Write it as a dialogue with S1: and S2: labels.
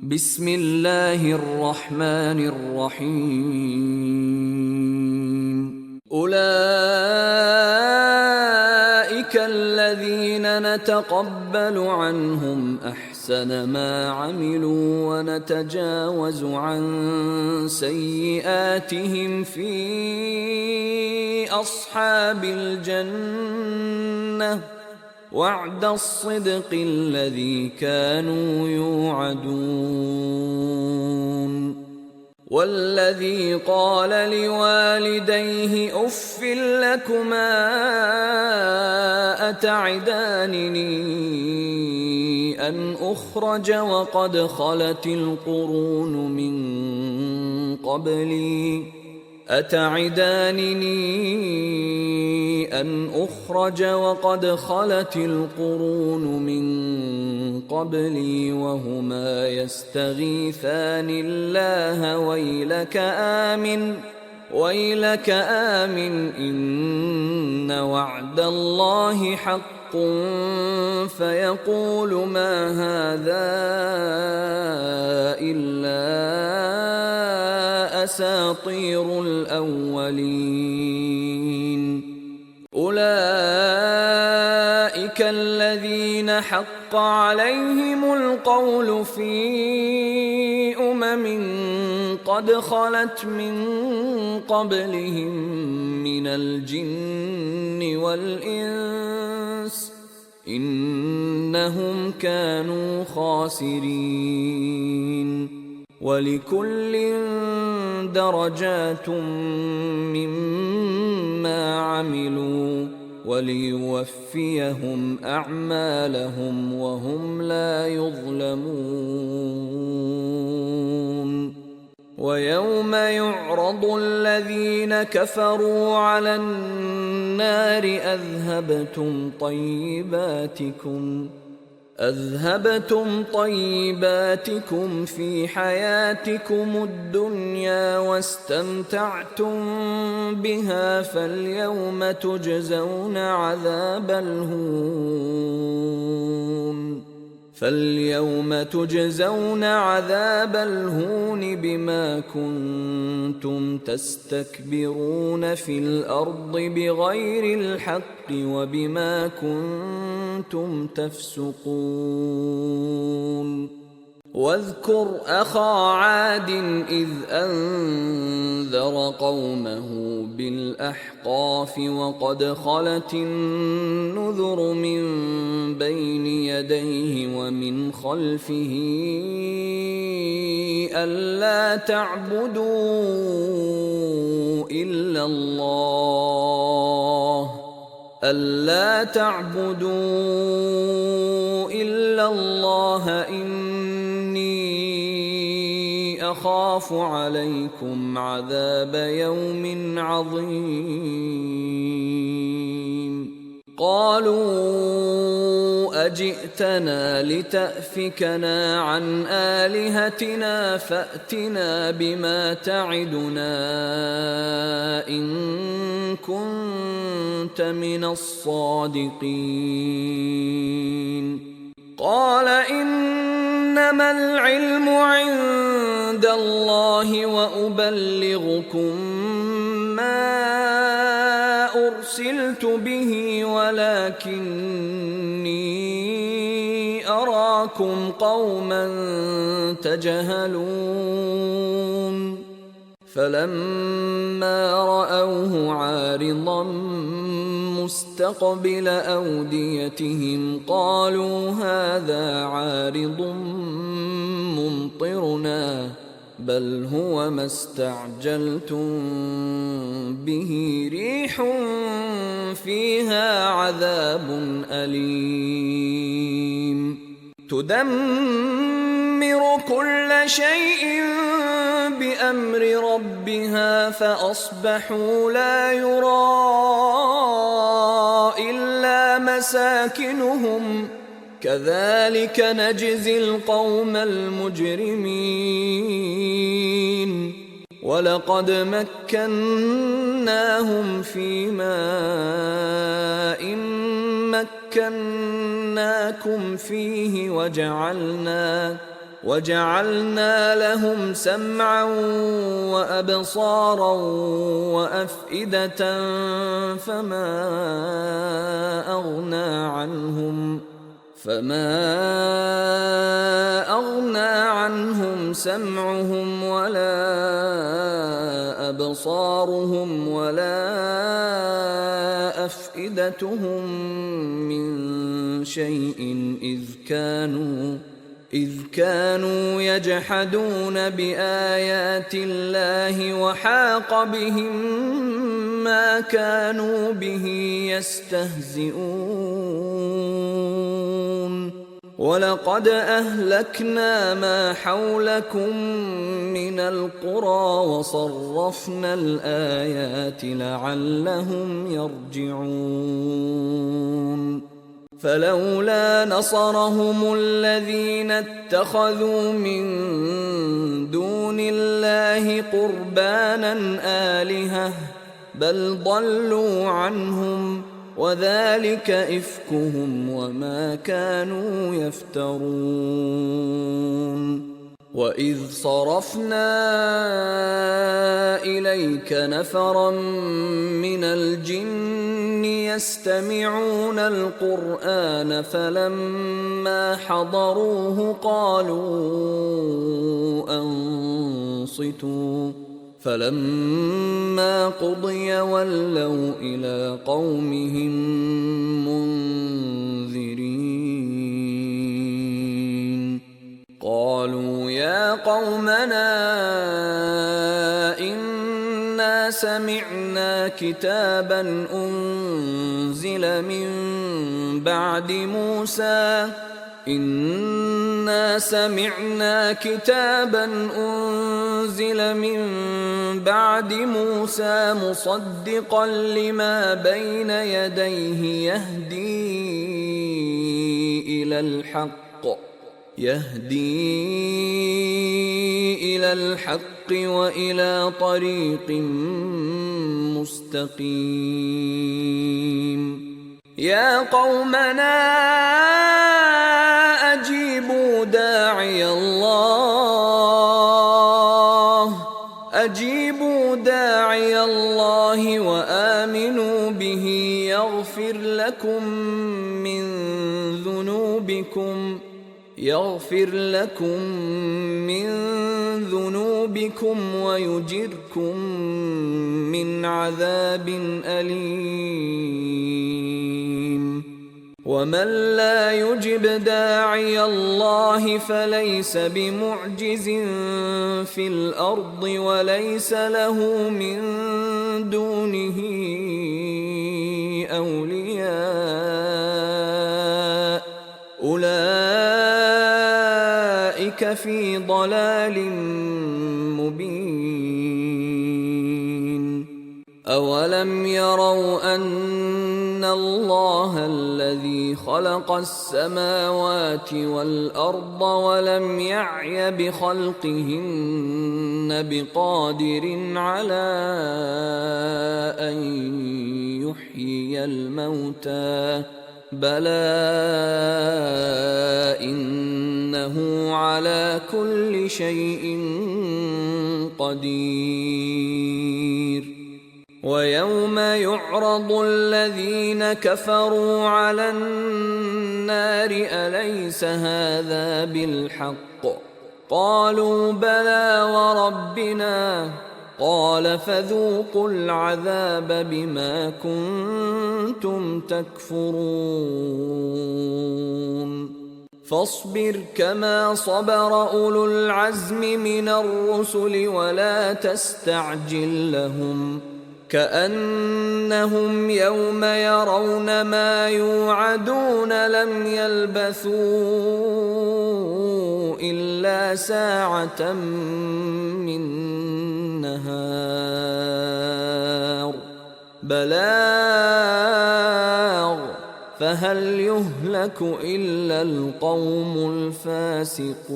S1: بسم الله الرحمن الرحيم أولئك الذين نتقبل عنهم أحسن ما عملوا ونتجاوز عن سيئاتهم في أصحاب الجنة وعد الصدق الذي كانوا يوعدون والذي قال لوالديه أف لكما أتعدانني أن أخرج وقد خلت القرون من قبلي وهما يستغيثان الله ويلك آمن إن وعد الله حق فيقول ما هذا إلا أساطير الأولين أولئك الذين حق عليهم القول في قد خلت من قبلهم من الجن والإنس إنهم كانوا خاسرين ولكل درجات مما عملوا وليوفيهم أعمالهم وهم لا يظلمون ويوم يعرض الذين كفروا على النار أذهبتم طيباتكم في حياتكم الدنيا واستمتعتم بها فاليوم تجزون عذاب الهون بما كنتم تستكبرون في الأرض بغير الحق وبما كنتم تفسقون واذكر أخا عاد إذ أنذر قومه بالأحقاف وقد خلت النذر من بين يديه ومن خلفه ألا تعبدوا إلا الله إني أخاف عليكم عذاب يوم عظيم قالوا أجئتنا لتأفكنا عن آلهتنا فأتنا بما تعدنا إن كنت من الصادقين قال إنما العلم عند الله وأبلغكم ما أرسلت به ولكني أراكم قوما تجهلون فلما رأوه عارضا مستقبل أوديتهم قالوا هذا عارض ممطرنا بل هو ما استعجلتم به ريح فيها عذاب أليم تدمر كل شيء بأمر ربها فأصبحوا لا يرى إلا مساكنهم كذلك نجزي القوم المجرمين ولقد مكناهم في ماء مكناكم فيه وجعلنا لهم سمعا وأبصارا وأفئدة فما أغنى عنهم سمعهم ولا أبصارهم ولا أفئدتهم من شيء إذ كانوا يجحدون بآيات الله وحاق بهم ما كانوا به يستهزئون ولقد أهلكنا ما حولكم من القرى وصرفنا الآيات لعلهم يرجعون فلولا نصرهم الذين اتخذوا من دون الله قربانا آلهة بل ضلوا عنهم وذلك إفكهم وما كانوا يفترون وإذ صرفنا إليك نفرا من الجن يستمعون القرآن فلما حضروه قالوا أنصتوا فلما قضي ولوا إلى قومهم منذرين قالوا يا قومنا إنا سمعنا كتابا أنزل من بعد موسى مصدقا لما بين يديه يهدي إلى الحق وإلى طريق مستقيم يا قومنا أجيبوا داعي الله وآمنوا به يغفر لكم من ذنوبكم ويجركم من عذاب أليم ومن لا يجب داعي الله فليس بمعجز في الأرض وليس له من دونه أولياء أولئك في ضلال مبين أولم يروا أن الله الذي خلق السماوات والأرض ولم يعي بخلقهن بقادر على أن يحيي الموتى بلى إنه على كل شيء قدير ويوم يعرض الذين كفروا على النار أليس هذا بالحق قالوا بلى وربنا قال فذوقوا العذاب بما كنتم تكفرون فاصبر كما صبر أولو العزم من الرسل ولا تستعجل لهم كأنهم يوم يرون ما يوعدون لم يلبثوا إلا ساعة من نهار بلاغ فهل يهلك إلا القوم الفاسقون